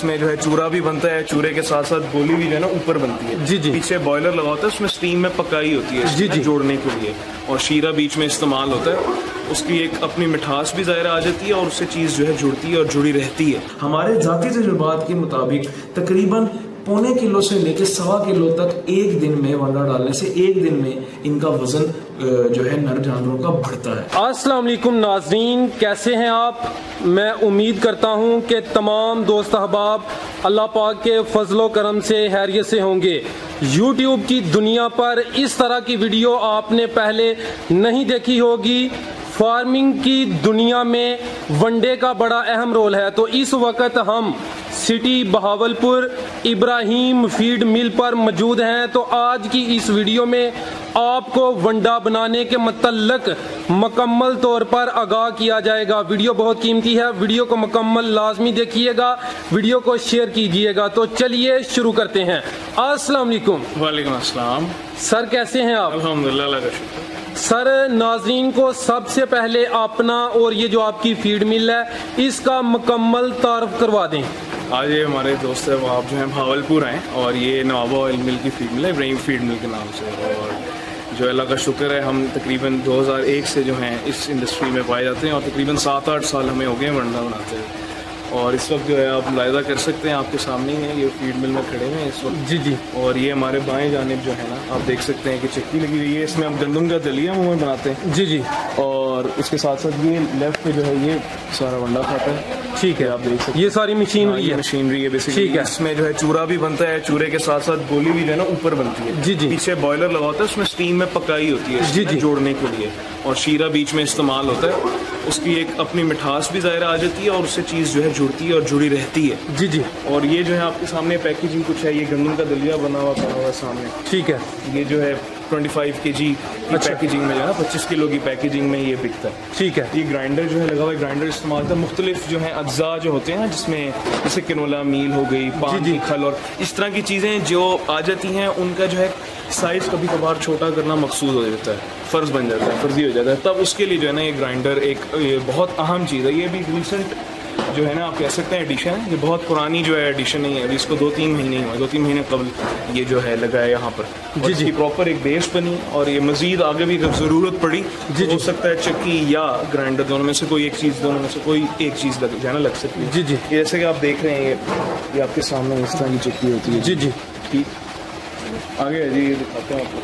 इसमें जो है चूरा भी बनता है, चूरे के साथ साथ गोली भी जो है ना ऊपर बनती है। जी जी। पीछे बॉयलर लगा होता है, उसमें स्टीम में पकाई होती है जी जी जोड़ने के लिए, और शीरा बीच में इस्तेमाल होता है। उसकी एक अपनी मिठास भी ज़ाहिर आ जाती है और उससे चीज़ जो है जुड़ती है और जुड़ी रहती है। हमारे ज़ाती तजुर्बात के मुताबिक तकरीबन 1.25 किलो से लेकर 1.25 किलो तक एक दिन में वंडा डालने से एक दिन में इनका वजन जो है नर जानवरों का बढ़ता है। अस्सलाम वालेकुम नाज़रीन, कैसे हैं आप? मैं उम्मीद करता हूं कि तमाम दोस्त अहबाब अल्लाह पाक के फजलो करम से खैरियत से होंगे। यूट्यूब की दुनिया पर इस तरह की वीडियो आपने पहले नहीं देखी होगी। फार्मिंग की दुनिया में वनडे का बड़ा अहम रोल है। तो इस वक्त हम सिटी बहावलपुर इब्राहिम फीड मिल पर मौजूद हैं। तो आज की इस वीडियो में आपको वंडा बनाने के मतलब मुकम्मल तौर पर आगाह किया जाएगा। वीडियो बहुत कीमती है, वीडियो को मुकम्मल लाजमी देखिएगा, वीडियो को शेयर कीजिएगा। तो चलिए शुरू करते हैं। अस्सलाम वालेकुम। वालेकुम अस्सलाम। सर कैसे हैं आप? अल्हम्दुलिल्लाह, अल्लाह का शुक्र। सर नाज़रीन को सबसे पहले अपना और ये जो आपकी फीड मिल है इसका मुकम्मल तारुफ करवा दें। आज ये हमारे दोस्त है वो आप जो है भावलपुर हैं और ये नवाबा ऑयल मिल की फीड मिल है, इब्राहिम फीड मिल के नाम से। और जो अल्लाह का शुक्र है हम तकरीबन 2001 से जो हैं इस इंडस्ट्री में पाए जाते हैं और तकरीबन 7-8 साल हमें हो गए वंडा बनाते हैं। और इस वक्त जो है आप मुलाहिज़ा कर सकते हैं, आपके सामने ही है, ये फीड मिल में खड़े हैं इस वक्त। जी जी। और ये हमारे बाएं जानिब जो है ना आप देख सकते हैं कि चक्की लगी हुई है, इसमें हम गंदम का दलिया मुँह में बनाते हैं। जी जी। और इसके साथ साथ ये लेफ्ट पे जो है ये सारा वंडा खाता है। ठीक है, आप देख सकते हैं ये सारी मशीनरी है। मशीनरी है बेसिकली। ठीक है। इसमें जो है चूरा भी बनता है, चूरे के साथ साथ गोली भी जो है ना ऊपर बनती है। जी जी। पीछे बॉयलर लगा होता है, उसमें स्टीम में पकाई होती है जी जी। जोड़ने के लिए, और शीरा बीच में इस्तेमाल होता है। उसकी एक अपनी मिठास भी ज़ाहिर आ जाती है और उससे चीज़ जो है जुड़ती है और जुड़ी रहती है। जी जी। और ये जो है आपके सामने पैकेजिंग कुछ है, ये गंदम का दलिया बना हुआ है सामने। ठीक है। ये जो है 25 kg की पैकेजिंग में जो है ना 25 किलो की पैकेजिंग में ये बिकता है। ठीक है। ये ग्राइंडर जो है लगा हुआ है, ग्राइंडर इस्तेमाल होता है। मुख्तलिफ जो है अज्जा जो होते हैं ना, जिसमें जैसे किनोला मील हो गई, पान की खल और इस तरह की चीज़ें जो आ जाती हैं, उनका जो है साइज़ कभी कभार छोटा करना मकसूद हो जाता है, फ़र्ज़ बन जाता है, फर्जी हो जाता है। तब उसके लिए जो है ना ये ग्राइंडर एक ये बहुत अहम चीज़ है। ये भी रिसेंट जो है ना आप कह सकते हैं एडिशन है, ये बहुत पुरानी जो है एडिशन नहीं है, अभी इसको 2-3 महीने हुआ, 2-3 महीने कबल ये जो है लगा है यहाँ पर। और जी इसकी प्रॉपर एक बेस बनी और ये मजीद आगे भी अगर ज़रूरत पड़ी तो हो सकता है चक्की या ग्राइंडर दोनों में से कोई एक चीज़, दोनों में से कोई एक चीज़ लग जो है ना लग सकती है। जी जी। ये जैसे कि आप देख रहे हैं ये आपके सामने इस तरह की चक्की होती है। जी जी। ठीक आगे है जी, ये दिखाते हैं आपको।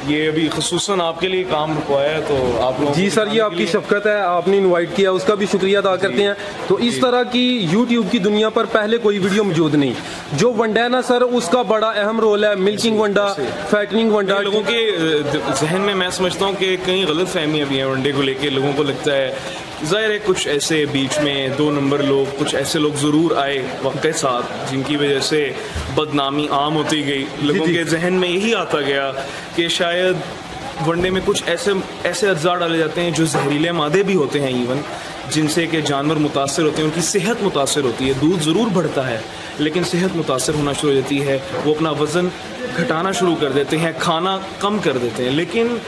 ये अभी खुसूसन आपके लिए काम रुकवाया है तो आप लोग। जी सर, ये आपकी शफकत है, आपने इनवाइट किया, उसका भी शुक्रिया अदा करते हैं। तो इस तरह की यूट्यूब की दुनिया पर पहले कोई वीडियो मौजूद नहीं। जो वंडा है ना सर, उसका बड़ा अहम रोल है। मिल्किंग वंडा, फैटनिंग वंडा। लोगों के जहन में मैं समझता हूँ कि कई गलत फहमियाँ भी हैं वनडे को लेके। लोगों को लगता है ज़ाहिर है कुछ ऐसे बीच में 2 नंबर लोग, कुछ ऐसे लोग ज़रूर आए वक्त के साथ जिनकी वजह से बदनामी आम होती गई। लोगों के जहन में यही आता गया कि शायद वनडे में कुछ ऐसे अज्जा डाले जाते हैं जो जहरीले मादे भी होते हैं इवन, जिनसे कि जानवर मुतासर होते हैं, उनकी सेहत मुतासर होती है। दूध ज़रूर बढ़ता है लेकिन सेहत मुतासर होना शुरू हो जाती है, वो अपना वज़न घटाना शुरू कर देते हैं, खाना कम कर देते हैं। लेकिन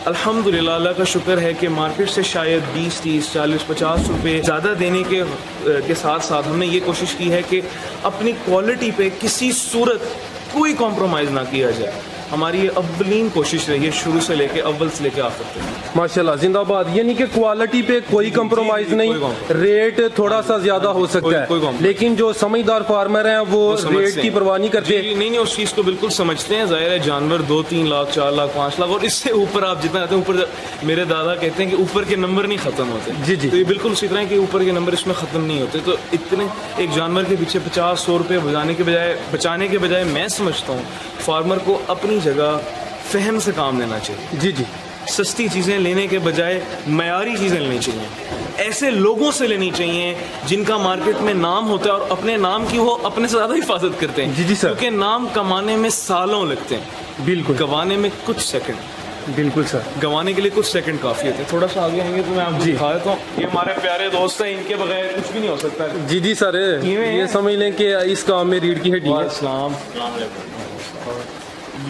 अल्हम्दुलिल्लाह अल्लाह का शुक्र है कि मार्केट से शायद 20, 30, 40, 50 रुपये ज़्यादा देने के साथ साथ हमने ये कोशिश की है कि अपनी क्वालिटी पे किसी सूरत कोई कॉम्प्रोमाइज़ ना किया जाए। हमारी ये अव्वलीन कोशिश रही है शुरू से लेके अव्वल से लेके आखिर तक। माशाल्लाह, जिंदाबाद। यानी कि क्वालिटी पे कोई कंप्रोमाइज नहीं, रेट थोड़ा सा ज्यादा हो सकता है लेकिन जो समझदार फार्मर हैं वो रेट की परवाह नहीं करते। नहीं, उस चीज़ को बिल्कुल समझते हैं। जाहिर है जानवर 2-3 लाख, 4 लाख, 5 लाख और इससे ऊपर आप जितना आते हैं ऊपर, मेरे दादा कहते हैं कि ऊपर के नंबर नहीं ख़त्म होते। जी जी। तो ये बिल्कुल उसी तरह के ऊपर के नंबर इसमें ख़त्म नहीं होते। तो इतने एक जानवर के पीछे 50-100 रुपये बचाने के बजाय मैं समझता हूँ फार्मर को अपनी जगह फहम से काम लेना चाहिए। जी जी। सस्ती चीज़ें लेने के बजाय मयारी चीज़ें लेनी चाहिए। ऐसे लोगों से लेनी चाहिए जिनका मार्केट में नाम होता है और अपने नाम की वो अपने से ज़्यादा हिफाजत करते हैं। जी जी सर। क्योंकि नाम कमाने में सालों लगते हैं, बिल्कुल, गंवाने में कुछ सेकंड। बिल्कुल सर, गंवाने के लिए कुछ सेकंड काफ़ी होते हैं। थोड़ा सा आगे आएंगे तो मैं आपको दिखा देता हूँ। ये हमारे प्यारे दोस्त हैं, इनके बगैर कुछ भी नहीं हो सकता। जी जी सर, ये समझ लें कि इस काम में रीढ़ की हड्डी है।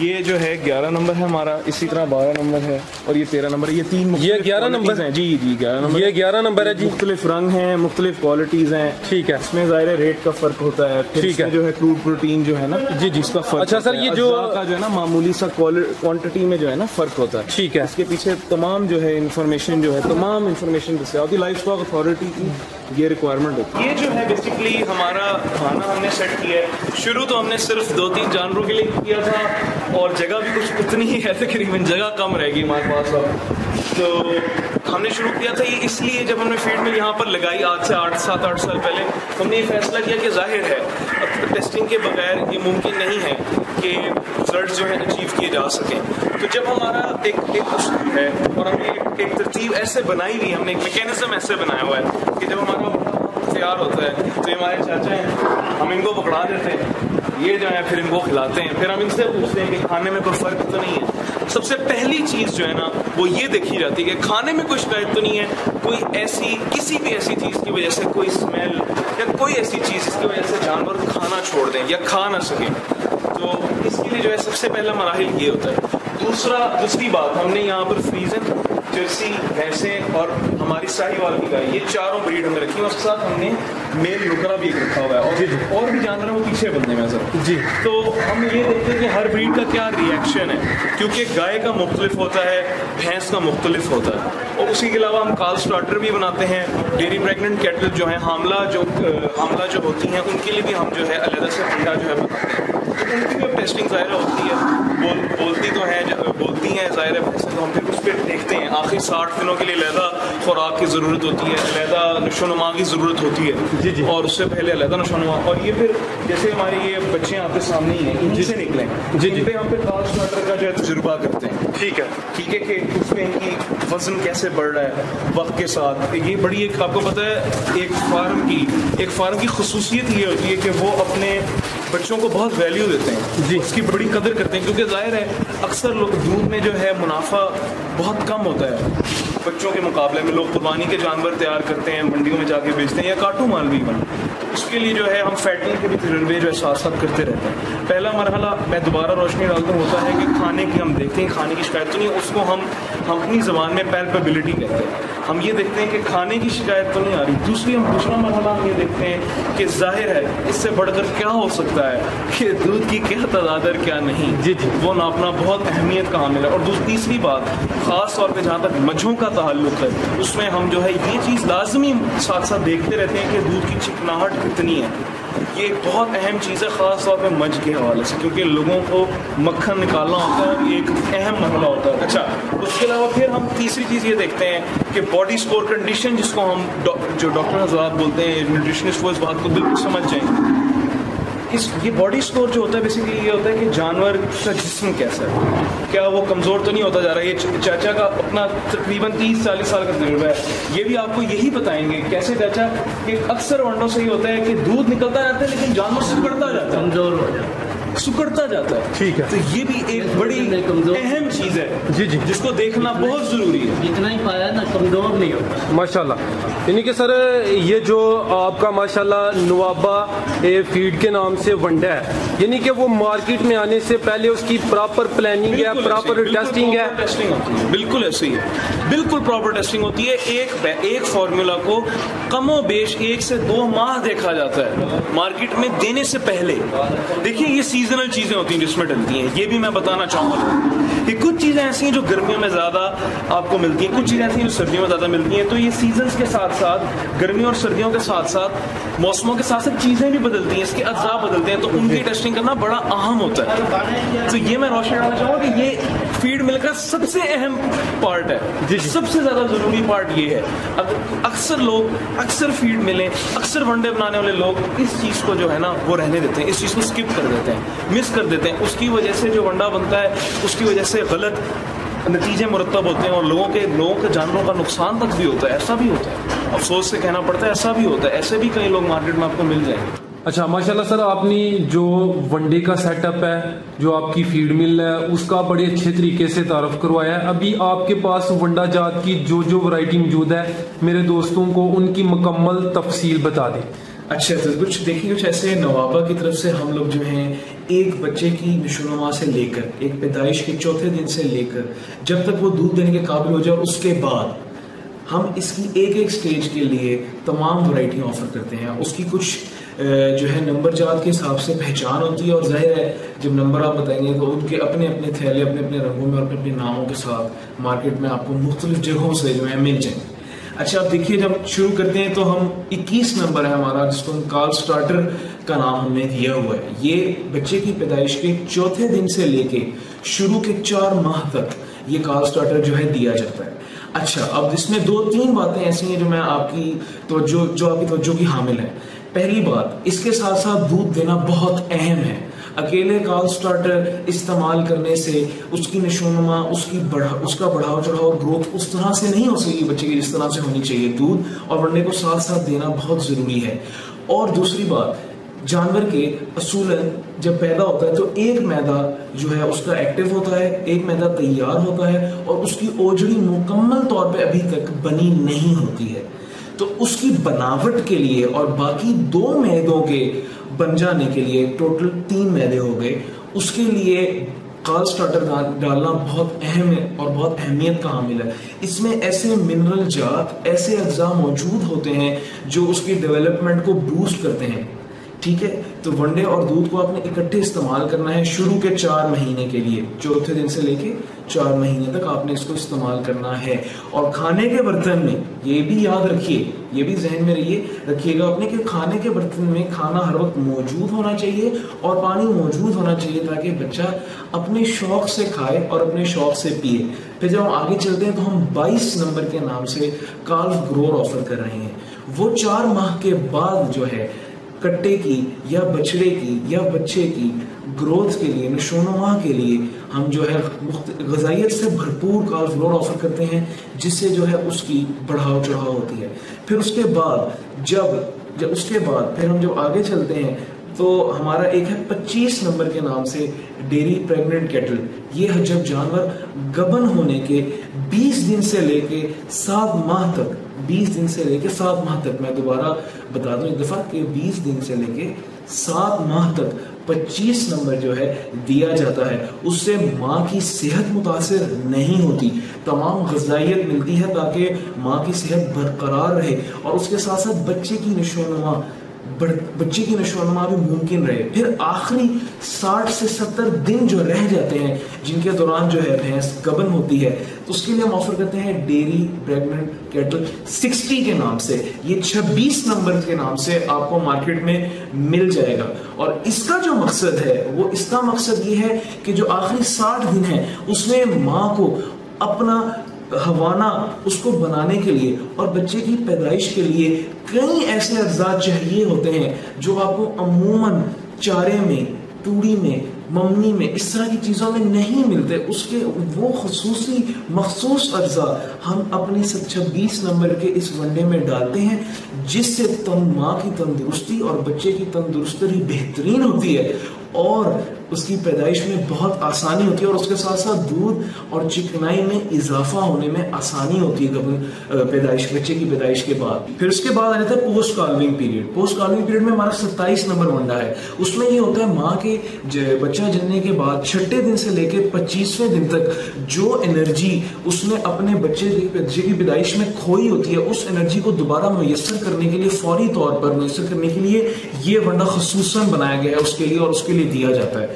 ये जो है 11 नंबर है हमारा, इसी तरह 12 नंबर है और ये 13 नंबर है। ये 3 ये 11 नंबर है जी 11 नंबर। ये 11 नंबर है जी। मुख्तलिफ रंग हैं, मुख्तलिफ क्वालिटीज हैं। ठीक है। इसमें ज़ाहिर है रेट का फर्क होता है। ठीक है। जो है क्रूड प्रोटीन जो है ना जी जी इसका फर्क। अच्छा सर, ये जो का जो है ना मामूली सा क्वांटिटी में जो है ना फर्क होता है। ठीक है। इसके पीछे तमाम जो है इंफॉर्मेशन जो है तमाम इंफॉर्मेशन दस्तियाब लाइफ स्टॉक अथॉरिटी की ये रिक्वायरमेंट होती है। ये जो है बेसिकली हमारा खाना हमने सेट किया है। शुरू तो हमने सिर्फ 2-3 जानवरों के लिए किया था और जगह भी कुछ उतनी ही है, तकरीबन जगह कम रहेगी हमारे पास अब। तो हमने शुरू किया था ये इसलिए, जब हमने फील्ड में यहाँ पर लगाई आज से 7-8 साल पहले, हमने ये फैसला किया कि जाहिर है अब टेस्टिंग के बगैर ये मुमकिन नहीं है कि रिजल्ट जो है अचीव किए जा सकें। तो जब हमारा एक उसूल है और हमने एक तरतीब ऐसे बनाई हुई, हमने एक मैकेनिज्म ऐसे बनाया हुआ है कि जब हमारा तैयार होता है तो ये हमारे चाचा हैं, हम इनको पकड़ा देते हैं, ये जो है फिर इनको खिलाते हैं, फिर हम इनसे पूछते हैं कि खाने में कोई फ़र्क तो नहीं है। सबसे पहली चीज़ जो है ना वो ये देखी जाती है कि खाने में कोई शिकायत तो नहीं है, कोई ऐसी किसी भी ऐसी चीज़ की वजह से कोई स्मेल या कोई ऐसी चीज़ जिसकी वजह से जानवर खाना छोड़ दें या खा ना सकें। तो इसके लिए जो है सबसे पहला मराहिल ये होता है। दूसरी बात, हमने यहाँ पर फ्रीजन, जर्सी, भैंसें और हमारी साहिवाल की गाय, ये चारों ब्रीड हमने रखी है। उसके साथ हमने मेल नुकरा भी रखा हुआ है और भी जानवर हैं वो पीछे बनने में सर जी। तो हम ये देखते हैं कि हर ब्रीड का क्या रिएक्शन है, क्योंकि गाय का मुख्तलिफ होता है, भैंस का मुख्तलिफ होता है। और उसी के अलावा हम काल स्टार्टर भी बनाते हैं। डेयरी प्रेगनेंट कैटल जो है हामला जो होती हैं उनके लिए भी हम जो है अलग से अंडा जो है बनाते हैं। तो उनकी भी टेस्टिंग ज़ाहिर होती है, बोलती हैं ज़ाहिर है भैंसें, तो हम फिर उस पर देखते हैं। आखिर 60 दिनों के लिए अलहदा खुराक की ज़रूरत होती है, अलहदा नशोनुमा की ज़रूरत होती है जी जी। और उससे पहले अलहदा नशोनुमा, और ये फिर जैसे हमारे ये बच्चे आपके सामने ही हैं, इन्हीं से निकले जी जी। हम फिर काल स्टार्टर का जो है तजुर्बा करते हैं। ठीक है कि उसमें इनकी वजन कैसे बढ़ रहा है वक्त के साथ। ये बड़ी एक आपको पता है एक फार्म की खुसूसियत ये होती है कि वो अपने बच्चों को बहुत वैल्यू देते हैं जी, उसकी बड़ी कदर करते हैं, क्योंकि जाहिर है अक्सर लोग दूध में जो है मुनाफा बहुत कम होता है बच्चों के मुकाबले में। लोग कुर्बानी के जानवर तैयार करते हैं, मंडियों में जाके बेचते हैं या काटू माल भी बन। उसके लिए जो है हम फैटनिंग के भी तजर्बे जो है साथ साथ करते रहते हैं। पहला मरहला मैं दोबारा रोशनी डालता हूँ होता है कि खाने की हम देखते हैं खाने की शिकायत तो नहीं, उसको हम अपनी ज़बान में पैल्पेबिलिटी कहते हैं। हम ये देखते हैं कि खाने की शिकायत तो नहीं आ रही। दूसरा मरहला हम ये देखते हैं कि जाहिर है इससे बढ़कर क्या हो सकता है कि दूध की क्या तादाद है क्या नहीं जी जी, वो नापना बहुत अहमियत का हामिल है। और तीसरी बात, ख़ास तौर पे जहाँ तक मझों का ताल्लुक है, उसमें हम जो है ये चीज़ लाजमी साथ साथ देखते रहते हैं कि दूध की चिकनाहट कितनी है। ये एक बहुत अहम चीज़ है ख़ास तौर पे मझ के हवाले से, क्योंकि लोगों को मक्खन निकालना होता है और ये एक अहम मसला होता है। अच्छा, उसके अलावा फिर हम तीसरी चीज़ ये देखते हैं कि बॉडी स्कोर कंडीशन, जिसको हम जो डॉक्टर हज़रात बोलते हैं, न्यूट्रिशनिस्ट, वो इस बात को बिल्कुल समझ जाएंगे। ये बॉडी स्कोर जो होता है बेसिकली ये होता है कि जानवर का जिस्म कैसा है, क्या वो कमज़ोर तो नहीं होता जा रहा है। ये चाचा का अपना तकरीबन 30-40 साल का तजुर्बा है, ये भी आपको यही बताएंगे कैसे चाचा कि अक्सर वंडों से ही होता है कि दूध निकलता जाता है लेकिन जानवर सुकड़ता जाता है, कमज़ोर हो जाता है, सुकड़ता जाता है। ठीक है, तो ये भी एक बड़ी अहम चीज़ है जी जी, जिसको देखना बहुत ज़रूरी है। जितना ही पाया ना कमज़ोर नहीं होता माशाल्लाह। यानी कि सर ये जो आपका माशाल्लाह नवाबा फीड के नाम से वंडा है, यानी कि वो मार्केट में आने से पहले उसकी प्रॉपर प्लानिंग है, प्रॉपर टेस्टिंग है। टेस्टिंग होती है, बिल्कुल ऐसी है, बिल्कुल प्रॉपर टेस्टिंग होती है। एक फार्मूला को कमो बेश 1 से 2 माह देखा जाता है मार्केट में देने से पहले। देखिए ये सीजनल चीजें होती हैं जिसमें डलती हैं, ये भी मैं बताना चाहूँगा। ये कुछ चीज़ें ऐसी हैं जो गर्मियों में ज़्यादा आपको मिलती हैं, कुछ चीज़ें ऐसी हैं जो सर्दियों में ज़्यादा मिलती हैं। तो ये सीजन्स के साथ साथ, गर्मियों और सर्दियों के साथ साथ, मौसमों के साथ साथ चीज़ें भी बदलती हैं, इसके अज्जा बदलते हैं, तो उनकी टेस्टिंग करना बड़ा अहम होता है। तो ये मैं रोशनी डालना चाहूँगा कि ये फीड मिल का सबसे अहम पार्ट है जी, सबसे ज़्यादा ज़रूरी पार्ट ये है। अब अक्सर फीड मिलें, अक्सर वनडे बनाने वाले लोग इस चीज़ को जो है ना वो रहने देते हैं, इस चीज़ को स्किप कर देते हैं, मिस कर देते हैं। उसकी वजह से जो वंडा बनता है उसकी वजह से गलत नतीजे मुरतब होते हैं और लोगों के जानवरों का नुकसान तक भी होता है। ऐसा भी होता है, अफसोस से कहना पड़ता है, ऐसा भी होता है। ऐसे भी कई लोग मार्केट में आपको मिल जाएंगे। अच्छा माशाल्लाह सर, आपने जो वनडे का सेटअप है, जो आपकी फीड मिल है, उसका बड़े अच्छे तरीके से तारफ़ करवाया है। अभी आपके पास वंडा जात की जो वैरायटी मौजूद है, मेरे दोस्तों को उनकी मुकम्मल तफसील बता दें। अच्छा, तो कुछ देखिए, कुछ ऐसे नवाबा की तरफ से हम लोग जो हैं एक बच्चे की नशोनुमा से लेकर, एक पैदाइश के चौथे दिन से लेकर जब तक वो दूध देने के काबिल हो जाए, उसके बाद हम इसकी एक एक स्टेज के लिए तमाम वैरायटी ऑफर करते हैं। उसकी कुछ जो है नंबर जात के हिसाब से पहचान होती है, और जाहिर है जब नंबर आप बताएंगे तो उनके अपने अपने थैले अपने अपने रंगों में और अपने अपने नामों के साथ मार्केट में आपको मुख्तलिफ जगहों से जो है मिल जाएंगे। अच्छा, आप देखिए, जब शुरू करते हैं तो हम 21 नंबर है हमारा, जिसको हम कार्ल स्टार्टर का नाम हमने दिया हुआ है। ये बच्चे की पैदाइश के चौथे दिन से लेके शुरू के 4 माह तक ये कार्ल स्टार्टर जो है दिया जाता है। अच्छा, अब इसमें 2-3 बातें ऐसी हैं जो मैं आपकी तवज्जो की हामिल है। पहली बात, इसके साथ साथ दूध देना बहुत अहम है। अकेले कार्ल स्टार्टर इस्तेमाल करने से उसकी नशोनुमा, उसका बढ़ाव चढ़ाव ग्रोथ उस तरह से नहीं हो सकेगी बच्चे की जिस तरह से होनी चाहिए। दूध और वनडे को साथ साथ देना बहुत जरूरी है। और दूसरी बात, जानवर के असूलन जब पैदा होता है तो एक मैदा जो है उसका एक्टिव होता है, एक मैदा तैयार होता है, और उसकी ओजड़ी मुकम्मल तौर पे अभी तक बनी नहीं होती है। तो उसकी बनावट के लिए और बाकी 2 मैदों के बन जाने के लिए टोटल 3 मैदे हो गए, उसके लिए कार्ल स्टार्टर डालना बहुत अहम है और बहुत अहमियत का हामिल है। इसमें ऐसे मिनरल जात, ऐसे अज्जा मौजूद होते हैं जो उसकी डेवलपमेंट को बूस्ट करते हैं। ठीक है, तो वनडे और दूध को आपने इकट्ठे इस्तेमाल करना है शुरू के 4 महीने के लिए, चौथे दिन से लेके 4 महीने तक आपने इसको इस्तेमाल करना है। और खाने के बर्तन में ये भी याद रखिए, ये भी जहन में रखिएगा अपने कि खाने के बर्तन में खाना हर वक्त मौजूद होना चाहिए और पानी मौजूद होना चाहिए, ताकि बच्चा अपने शौक से खाए और अपने शौक से पिए। फिर जब हम आगे चलते हैं तो हम 22 नंबर के नाम से काल्फ ग्रोअर ऑफर कर रहे हैं। वो 4 माह के बाद जो है कट्टे की या बछड़े की या बच्चे की ग्रोथ के लिए, नशोनुमा के लिए हम जो है ग़िज़ाइयत से भरपूर काल्फ ग्रोअर ऑफर करते हैं, जिससे जो है उसकी बढ़ाव चढ़ाव होती है। फिर उसके बाद फिर हम जब आगे चलते हैं तो हमारा एक है 25 नंबर के नाम से डेयरी प्रेग्नेंट कैटल। ये है जब जानवर गबन होने के 20 दिन से लेके 7 माह तक, 20 दिन से लेके 7 माह तक, मैं दोबारा बता दूं एक दफा कि 20 दिन से लेके 7 माह तक 25 नंबर जो है दिया जाता है। उससे माँ की सेहत मुतासिर नहीं होती, तमाम ग़िज़ाइयत मिलती है ताकि माँ की सेहत बरकरार रहे और उसके साथ साथ बच्चे की नशोनुमा भी मुमकिन रहे। फिर आखिरी 60 से 70 दिन जो रह जाते हैं, जिनके दौरान जो है भैंस गबन होती है, तो उसके लिए हम ऑफर करते हैं डेयरी प्रेग्नेंट कैटल 60 के नाम से। ये 26 नंबर के नाम से आपको मार्केट में मिल जाएगा। और इसका जो मकसद है इसका मकसद ये है कि जो आखिरी 60 दिन है उसमें माँ को अपना हवाना उसको बनाने के लिए और बच्चे की पैदाइश के लिए कई ऐसे अज्जा चाहिए होते हैं जो आपको अमूमन चारे में, तूड़ी में, मम्मी में, इस तरह की चीज़ों में नहीं मिलते। उसके वो मखसूस अज्जा हम अपने 26 नंबर के इस वनडे में डालते हैं, जिससे माँ की तंदुरुस्ती और बच्चे की तंदुरुस्ती बेहतरीन होती है और उसकी पैदाइश में बहुत आसानी होती है और उसके साथ साथ दूध और चिकनाई में इजाफा होने में आसानी होती है बच्चे की पैदाइश के बाद। फिर उसके बाद आ जाता है post carving period. Post carving period में हमारा 27 नंबर वनडा है। उसमें ये होता है माँ के बच्चा जनने के बाद 6ठे दिन से लेकर 25वें दिन तक जो एनर्जी उसने अपने बच्चे की पैदाइश में खोई होती है, उस एनर्जी को दोबारा मुयस्सर करने के लिए, फौरी तौर पर मुयस्सर करने के लिए ये वनडा खसूसन बनाया गया है उसके लिए और उसके लिए दिया जाता है।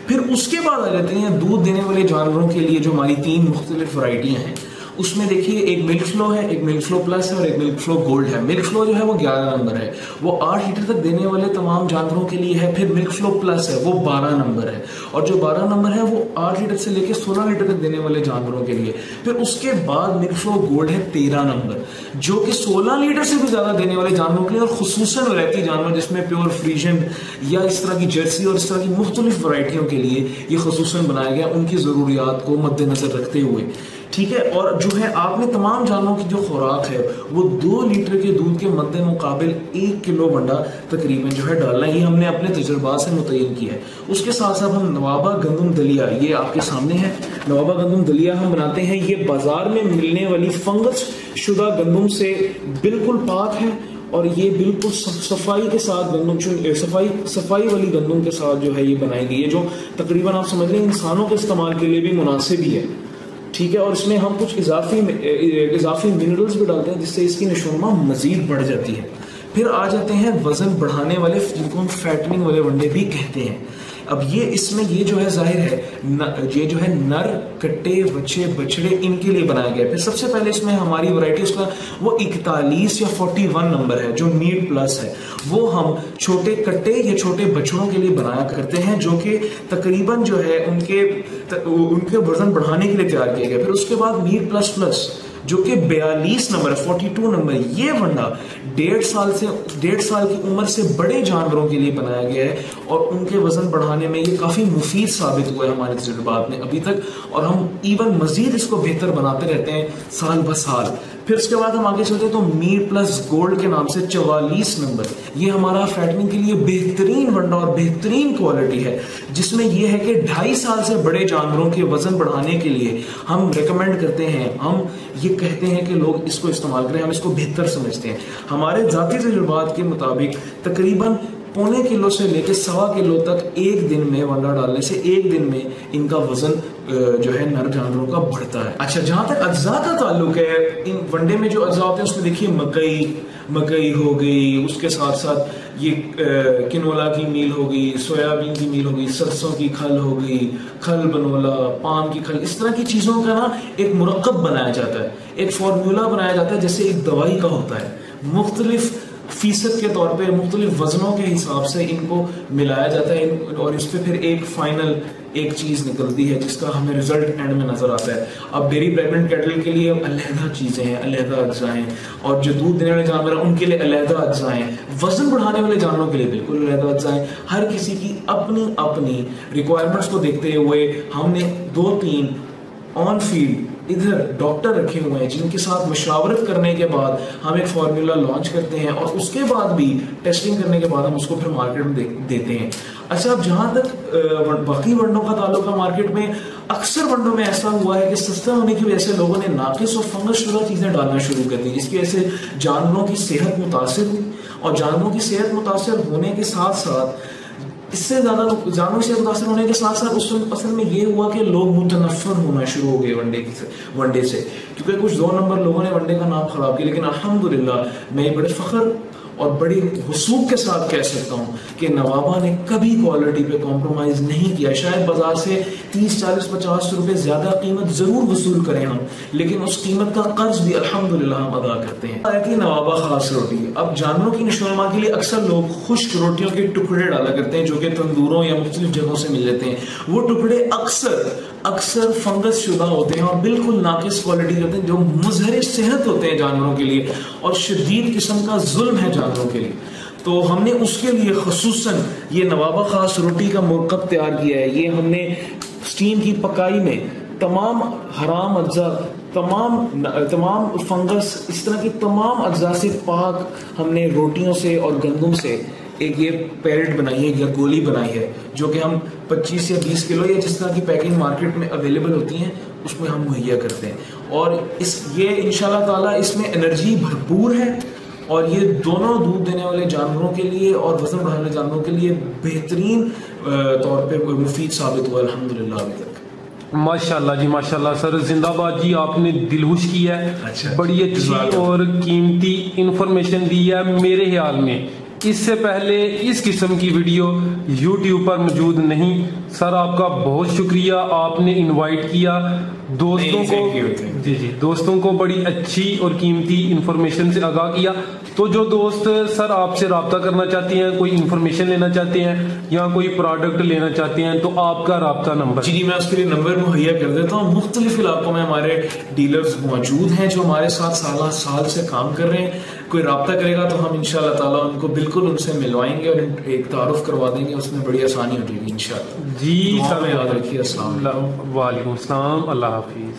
फिर उसके बाद आ जाते हैं दूध देने वाले जानवरों के लिए जो हमारी 3 मुख्तलिफ वैरायटियां हैं। उसमें देखिए एक मिल्क फ्लो है, एक मिल्क फ्लो प्लस है और एक मिल्क फ्लो गोल्ड है। मिल्क फ्लो जो है वो 11 नंबर है, वो 8 लीटर तक देने वाले तमाम जानवरों के लिए है। फिर मिल्क फ्लो प्लस है, वो 12 नंबर है, और जो 12 नंबर है वो 8 लीटर से लेकर 16 लीटर तक देने वाले जानवरों के लिए। फिर उसके बाद मिल्क फ्लो गोल्ड है 13 नंबर, जो कि 16 लीटर से भी ज्यादा देने वाले जानवरों के लिए और खुसूसन वैरायटी जानवर जिसमें प्योर फ्रीजन या इस तरह की जर्सी और इस तरह की मुख्तलिफ वैरायटियों के लिए ये खुसूसन बनाया गया, उनकी जरूरियात को मद्देनजर रखते हुए। ठीक है, और जो है आपने तमाम जानवरों की जो खुराक है वो 2 लीटर के दूध के मद्दे मुकाबिल 1 किलो वंडा तकरीबन जो है डालना, ये हमने अपने तजुर्बा से मुतय्यन किया है। उसके साथ साथ हम नवाबा गंदम दलिया, ये आपके सामने है, नवाबा गंदम दलिया हम बनाते हैं। ये बाजार में मिलने वाली फंगस शुदा गंदम से बिल्कुल पाक है और ये बिल्कुल सफाई के साथ गंदम सफाई वाली गंदम के साथ जो है ये बनाई गई है, जो तकरीबन आप समझ लें इंसानों के इस्तेमाल के लिए भी मुनासिब ही है, ठीक है। और इसमें हम कुछ इजाफी मिनरल्स भी डालते हैं जिससे इसकी नशोनुमा मजीद बढ़ जाती है। फिर आ जाते हैं वजन बढ़ाने वाले, जिनको हम फैटनिंग वाले वनडे भी कहते हैं। अब ये इसमें ये जो है जाहिर है ये जो है नर कट्टे बच्चे बछड़े इनके लिए बनाया गया है। फिर सबसे पहले इसमें हमारी वैरायटी उसका वो 41 या 41 नंबर है जो मीट प्लस है, वो हम छोटे कट्टे या छोटे बछड़ों के लिए बनाया करते हैं, जो कि तकरीबन जो है उनके वजन बढ़ाने के लिए तैयार किया गया। फिर उसके बाद मीट प्लस प्लस जो कि 42 नंबर 42 नंबर, ये वंडा 1.5 साल की उम्र से बड़े जानवरों के लिए बनाया गया है और उनके वजन बढ़ाने में ये काफ़ी मुफीद साबित हुआ है हमारे तजुर्बात में अभी तक, और हम इवन मजीद इसको बेहतर बनाते रहते हैं साल ब साल। फिर उसके बाद हम आगे चलते हैं तो मीट प्लस गोल्ड के नाम से 44 नंबर, ये हमारा फैटनिंग के लिए बेहतरीन वंडा और बेहतरीन क्वालिटी है, जिसमें यह है कि 2.5 साल से बड़े जानवरों के वजन बढ़ाने के लिए हम रेकमेंड करते हैं, हम ये कहते हैं कि लोग इसको इस्तेमाल करें, हम इसको बेहतर समझते हैं। हमारे ज़ाती तजुर्बात के मुताबिक तकरीबन 1.25 किलो से लेकर 1.25 किलो तक एक दिन में वंडा डालने से एक दिन में इनका वजन जो है नर जानवरों का बढ़ता है। अच्छा, जहां तक अज्जा का ताल्लुक है, इन वनडे में जो अज्जा होते हैं उसमें देखिए मकई हो गई, उसके साथ साथ ये किनोला की मील हो गई, सोयाबीन की मील हो गई, सरसों की खल हो गई, खल बनोला, पाम की खल, इस तरह की चीजों का ना एक मुरक्कब बनाया जाता है, एक फार्मूला बनाया जाता है जैसे एक दवाई का होता है। मुख्तलिफ फीसद के तौर पे मुख्तलिफ वजनों के हिसाब से इनको मिलाया जाता है और इस पे फिर एक फाइनल एक चीज निकलती है जिसका हमें रिजल्ट एंड में नजर आता है। अब डेयरी प्रेग्नेंट कैटल के लिए अलहदा चीजें हैं, अलहदा अज्जा हैं, और जो दूध देने वाले जानवर हैं उनके लिए अलहदा अज्जा हैं, वजन बढ़ाने वाले जानवरों के लिए बिल्कुल अलहदा अज्जा हैं। हर किसी की अपनी अपनी रिक्वायरमेंट्स को देखते हुए हमने 2-3 ऑन फील्ड इधर डॉक्टर रखे हुए हैं जिनके साथ मशावरत करने के बाद हम एक फार्मूला लॉन्च करते हैं और उसके बाद भी टेस्टिंग करने के बाद हम उसको फिर मार्केट में देते हैं। अच्छा, अब जहां तक बाकी वंडों का ताल्लुक है, मार्केट में अक्सर वंडों में ऐसा हुआ है कि सस्ता होने की वजह से लोगों ने नाकिस और फंगस शुदा चीजें डालना शुरू कर दी, जिसकी वजह से जानवरों की सेहत मुतासिर हुई, और जानवरों की सेहत मुतासिर होने के साथ साथ इससे ज्यादा जानवरों से मुतासर होने के साथ साथ उस असल में ये हुआ कि लोग मुतनफ़र होना शुरू हो गए वनडे से, क्योंकि कुछ 2 नंबर लोगों ने वनडे का नाम खराब किया। लेकिन अल्हम्दुलिल्लाह मैं बड़े फख्र और बड़ी हुसूक के साथ कह सकता हूँ कि नवाबा ने कभी क्वालिटी पे कॉम्प्रोमाइज नहीं किया। शायद बाजार से 30, 40, 50 रुपए ज्यादा कीमत जरूर वसूल करें हम, लेकिन उस कीमत का कर्ज भी अल्हम्दुलिल्लाह हम अदा करते हैं। कि नवाबा खास रोटी, अब जानवरों की नशोनुमा के लिए अक्सर लोग खुश्क रोटियों के टुकड़े डाला करते हैं जो कि तंदूरों या मुख्तलिफ जगहों से मिल जाते हैं। वो टुकड़े अक्सर फंगस शुदा होते हैं और बिल्कुल नाकिस क्वालिटी के होते हैं, जो मुज़हर सेहत होते हैं जानवरों के लिए और शदीद किस्म का जुल्म है जानवरों के लिए। तो हमने उसके लिए खसूसन ये नवाबा खास रोटी का मुरक्कब तैयार किया है। ये हमने स्टीम की पकाई में तमाम हराम अज्जा, तमाम फंगस, इस तरह की तमाम अज्जा से पाक हमने रोटियों से और गंदम से एक ये पैलेट बनाई है या गोली बनाई है, जो कि हम 25 या 20 किलो या जिस तरह की पैकिंग मार्केट में अवेलेबल होती हैं उसमें हम मुहैया करते हैं। और ये इंशाल्लाह ताला इसमें एनर्जी भरपूर है और ये दोनों दूध देने वाले जानवरों के लिए और वजन बढ़ाने वाले जानवरों के लिए बेहतरीन तौर पे मुफीद साबित हुआ अल्हम्दुलिल्लाह अभी तक। माशाल्लाह जी, माशाल्लाह सर, जिंदाबाद जी, आपने दिलहुश किया है। अच्छा, बड़ी अच्छी और कीमती इंफॉर्मेशन दी है। मेरे ख्याल में इससे पहले इस किस्म की वीडियो YouTube पर मौजूद नहीं। सर आपका बहुत शुक्रिया, आपने इनवाइट किया दोस्तों को, जी दोस्तों को बड़ी अच्छी और कीमती इंफॉर्मेशन से आगाह किया। तो जो दोस्त सर आपसे रब्ता करना चाहते हैं, कोई इंफॉर्मेशन लेना चाहते हैं या कोई प्रोडक्ट लेना चाहते हैं, तो आपका रब्ता नंबर? जी मैं उसके लिए नंबर मुहैया कर देता हूँ। मुख्तलिफ इलाकों में हमारे डीलर्स मौजूद हैं जो हमारे साथ साल से काम कर रहे हैं। कोई रब्ता करेगा तो हम इंशाल्लाह ताला उनको बिल्कुल उनसे मिलवाएंगे और एक तारुफ करवा देंगे, उसमें बड़ी आसानी हो जाएगी इंशाल्लाह। जी सर, याद रखिए। अस्सलाम वालेकुम। वालेकुम सलाम, अल्लाह हाफिज।